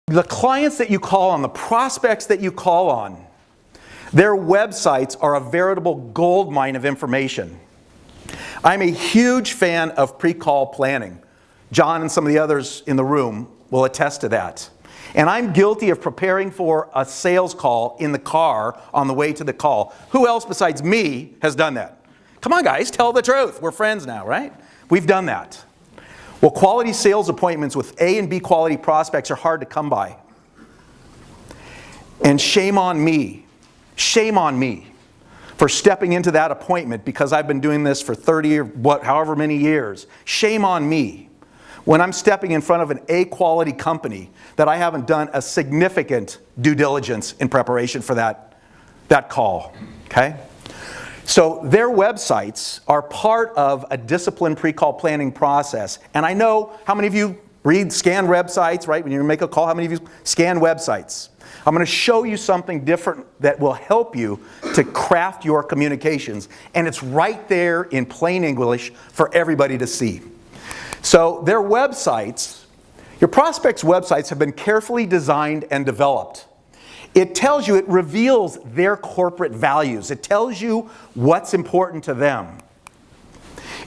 The clients that you call on, the prospects that you call on, their websites are a veritable goldmine of information. I'm a huge fan of pre-call planning. John and some of the others in the room will attest to that. And I'm guilty of preparing for a sales call in the car on the way to the call. Who else besides me has done that? Come on, guys, tell the truth. We're friends now, right? We've done that. Well, quality sales appointments with A and B quality prospects are hard to come by. And shame on me for stepping into that appointment because I've been doing this for 30 or however many years. Shame on me when I'm stepping in front of an A quality company that I haven't done a significant due diligence in preparation for that call, okay? So their websites are part of a disciplined pre-call planning process. And I know how many of you scan websites, right? When you make a call, how many of you scan websites? I'm going to show you something different that will help you to craft your communications. And it's right there in plain English for everybody to see. So their websites, your prospects' websites have been carefully designed and developed. It tells you, it reveals their corporate values. It tells you what's important to them.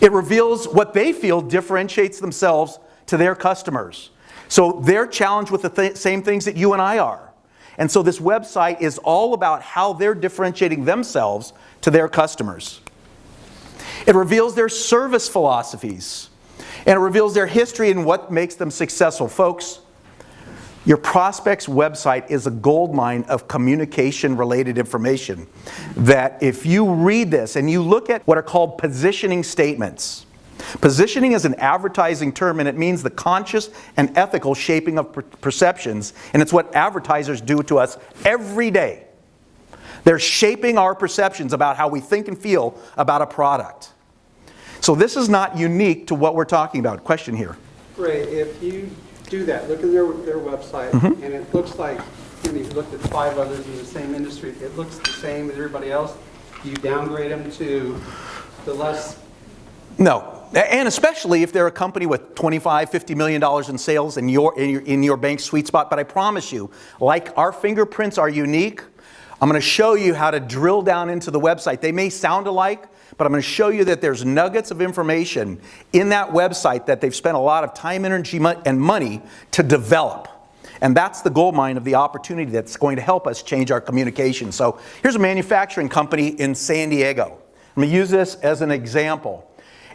It reveals what they feel differentiates themselves to their customers. So they're challenged with the same things that you and I are. And so this website is all about how they're differentiating themselves to their customers. It reveals their service philosophies. And it reveals their history and what makes them successful. Folks, your prospect's website is a goldmine of communication-related information that if you read this and you look at what are called positioning statements. Positioning is an advertising term, and it means the conscious and ethical shaping of perceptions, and it's what advertisers do to us every day. They're shaping our perceptions about how we think and feel about a product. So this is not unique to what we're talking about. Question here. Ray, if you do that, look at their website, and it looks like, when you've looked at 5 others in the same industry, it looks the same as everybody else. Do you downgrade them to the less? No. And especially if they're a company with $25, $50 million in sales in your bank's sweet spot. But I promise you, like our fingerprints are unique, I'm going to show you how to drill down into the website. They may sound alike, but I'm going to show you that there's nuggets of information in that website that they've spent a lot of time, energy, and money to develop. And that's the goldmine of the opportunity that's going to help us change our communication. So here's a manufacturing company in San Diego. I'm going to use this as an example.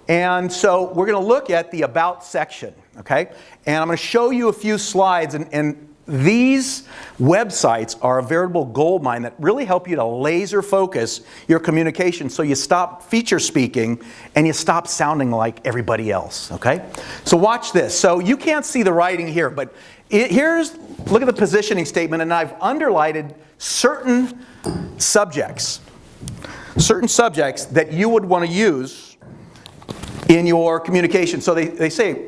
And so we're going to look at the About section, okay? And I'm going to show you a few slides, and these websites are a veritable goldmine that really help you to laser focus your communication so you stop feature speaking and you stop sounding like everybody else, okay? So watch this. So you can't see the writing here, but look at the positioning statement, and I've underlined certain subjects that you would want to use in your communication. So they say,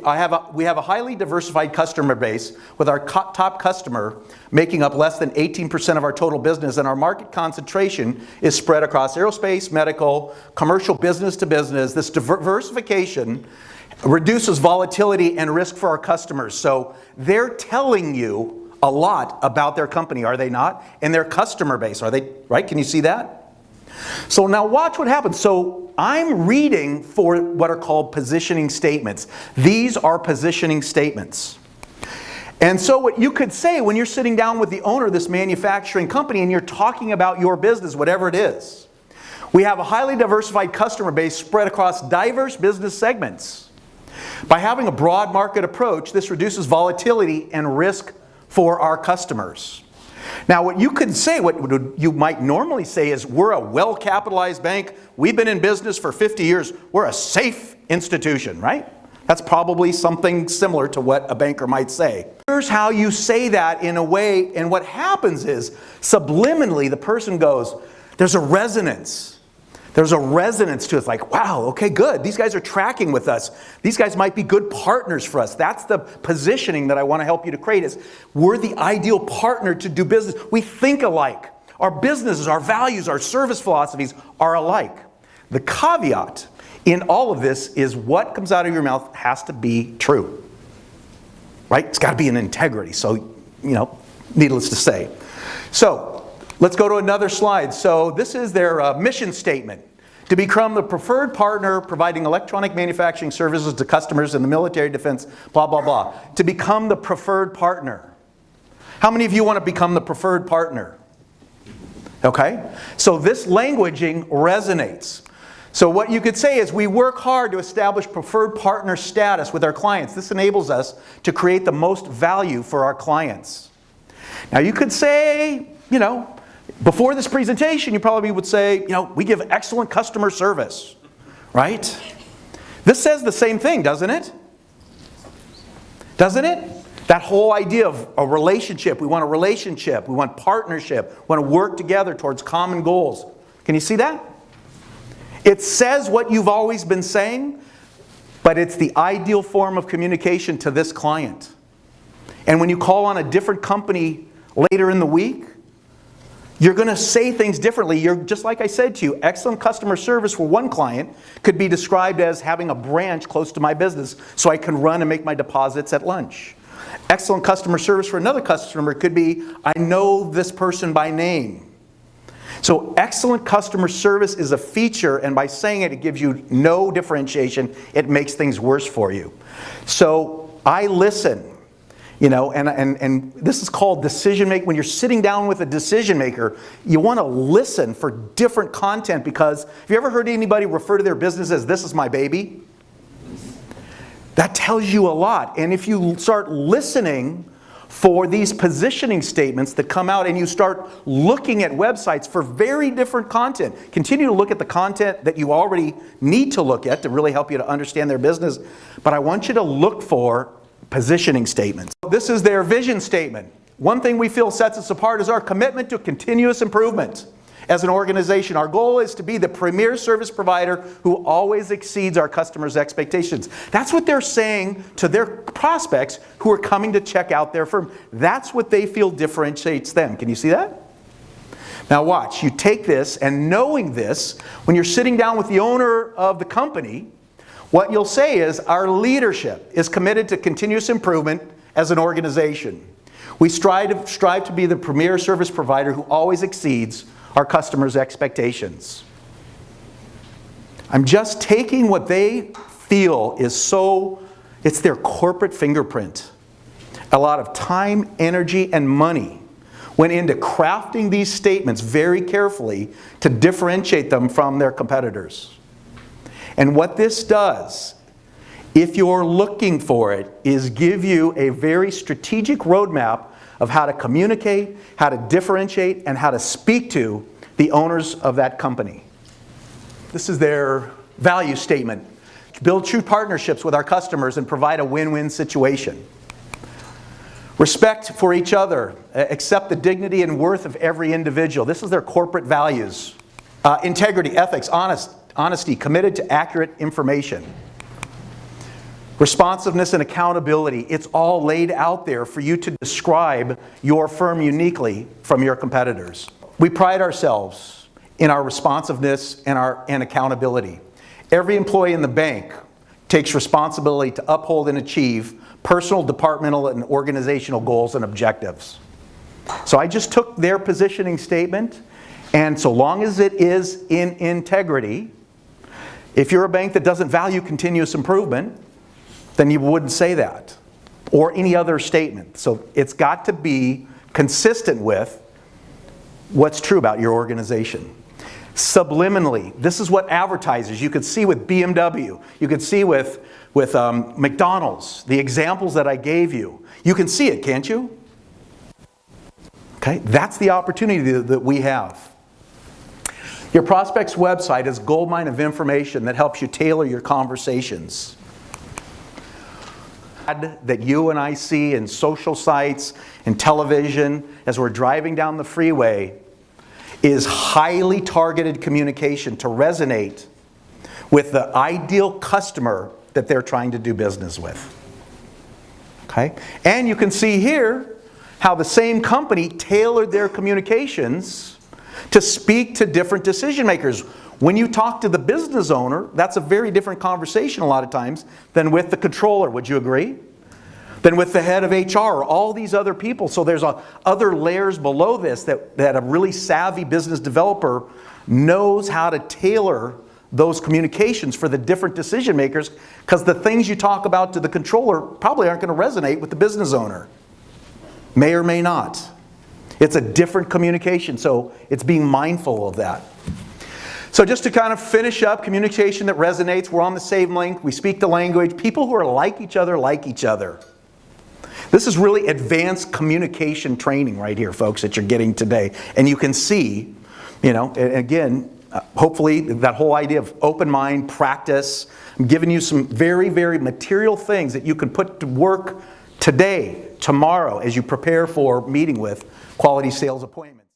we have a highly diversified customer base with our top customer making up less than 18% of our total business, and our market concentration is spread across aerospace, medical, commercial, business to business. This diversification reduces volatility and risk for our customers. So they're telling you a lot about their company, are they not? And their customer base, are they, right? Can you see that? So now watch what happens. So I'm reading for what are called positioning statements. These are positioning statements. And so what you could say when you're sitting down with the owner of this manufacturing company and you're talking about your business, whatever it is, we have a highly diversified customer base spread across diverse business segments. By having a broad market approach, this reduces volatility and risk for our customers. Now, what you could say, what you might normally say is, we're a well-capitalized bank. We've been in business for 50 years. We're a safe institution, right? That's probably something similar to what a banker might say. Here's how you say that in a way, and what happens is, subliminally, the person goes, there's a resonance. There's a resonance to it. It's like, wow, okay, good. These guys are tracking with us. These guys might be good partners for us. That's the positioning that I want to help you to create, is we're the ideal partner to do business. We think alike. Our businesses, our values, our service philosophies are alike. The caveat in all of this is what comes out of your mouth has to be true. Right? It's got to be an integrity. So needless to say. So let's go to another slide. So this is their mission statement. To become the preferred partner providing electronic manufacturing services to customers in the military, defense, blah, blah, blah. To become the preferred partner. How many of you want to become the preferred partner? Okay? So this languaging resonates. So what you could say is we work hard to establish preferred partner status with our clients. This enables us to create the most value for our clients. Now you could say, before this presentation, you probably would say, we give excellent customer service, right? This says the same thing, doesn't it? Doesn't it? That whole idea of a relationship. We want a relationship. We want partnership. We want to work together towards common goals. Can you see that? It says what you've always been saying, but it's the ideal form of communication to this client. And when you call on a different company later in the week, you're going to say things differently. You're just like I said to you, excellent customer service for one client could be described as having a branch close to my business so I can run and make my deposits at lunch. Excellent customer service for another customer could be, I know this person by name. So excellent customer service is a feature, and by saying it, it gives you no differentiation. It makes things worse for you. So I listen. And this is called decision making. When you're sitting down with a decision maker, you want to listen for different content, because have you ever heard anybody refer to their business as "this is my baby"? That tells you a lot. And if you start listening for these positioning statements that come out, and you start looking at websites for very different content, continue to look at the content that you already need to look at to really help you to understand their business. But I want you to look for positioning statements. This is their vision statement. One thing we feel sets us apart is our commitment to continuous improvement. As an organization, our goal is to be the premier service provider who always exceeds our customers' expectations. That's what they're saying to their prospects who are coming to check out their firm. That's what they feel differentiates them. Can you see that? Now watch, you take this, and knowing this, when you're sitting down with the owner of the company, what you'll say is, our leadership is committed to continuous improvement as an organization. We strive to be the premier service provider who always exceeds our customers' expectations. I'm just taking what they feel is it's their corporate fingerprint. A lot of time, energy, and money went into crafting these statements very carefully to differentiate them from their competitors. And what this does, if you're looking for it, is give you a very strategic roadmap of how to communicate, how to differentiate, and how to speak to the owners of that company. This is their value statement. Build true partnerships with our customers and provide a win-win situation. Respect for each other. Accept the dignity and worth of every individual. This is their corporate values. Integrity, ethics, honesty, committed to accurate information. Responsiveness and accountability. It's all laid out there for you to describe your firm uniquely from your competitors. We pride ourselves in our responsiveness and accountability. Every employee in the bank takes responsibility to uphold and achieve personal, departmental, and organizational goals and objectives. So I just took their positioning statement, and so long as it is in integrity, if you're a bank that doesn't value continuous improvement, then you wouldn't say that, or any other statement. So it's got to be consistent with what's true about your organization. Subliminally, this is what advertisers, you could see with BMW, you could see with McDonald's, the examples that I gave you. You can see it, can't you? Okay, that's the opportunity that we have. Your prospect's website is a goldmine of information that helps you tailor your conversations. That you and I see in social sites and television as we're driving down the freeway is highly targeted communication to resonate with the ideal customer that they're trying to do business with. Okay? And you can see here how the same company tailored their communications to speak to different decision makers. When you talk to the business owner, that's a very different conversation a lot of times than with the controller. Would you agree? than with the head of HR or all these other people. So there's other layers below this that a really savvy business developer knows how to tailor those communications for the different decision makers, because the things you talk about to the controller probably aren't going to resonate with the business owner. May or may not. It's a different communication, so it's being mindful of that. So just to kind of finish up, communication that resonates, we're on the same link, we speak the language, people who are like each other like each other. This is really advanced communication training right here, folks, that you're getting today. And you can see, you know, again, hopefully that whole idea of open mind, practice, I'm giving you some very, very material things that you can put to work today, tomorrow, as you prepare for meeting with quality sales appointments.